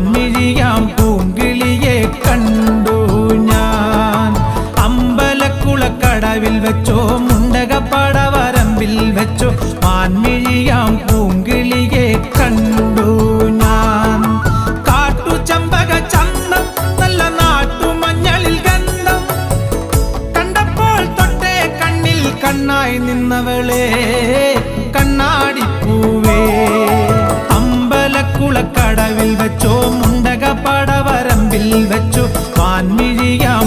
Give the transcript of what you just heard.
മാൻമിഴിയാം പൂങ്കിളിയെ കണ്ടു ഞാൻ. അമ്പലക്കുളക്കടവിൽ വെച്ചോ മുണ്ടകപ്പടവരമ്പിൽ വെച്ചോ മാൻമിഴിയാം പൂങ്കിളിയെ കണ്ടു ഞാൻ. കാട്ടുചമ്പക ചന്തം നല്ല നാട്ടുമഞ്ഞളിൽ ഗന്ധം കണ്ടപ്പോൾ തൊട്ടേ കണ്ണിൽ കണ്ണായി നിന്നവളെ കണ്ണാടിപ്പൂവേ. അമ്പലക്കുളക്കടവിൽ വെച്ചോ മുണ്ടകപ്പടവരമ്പിൽ വെച്ചോ മാൻമിഴിയാം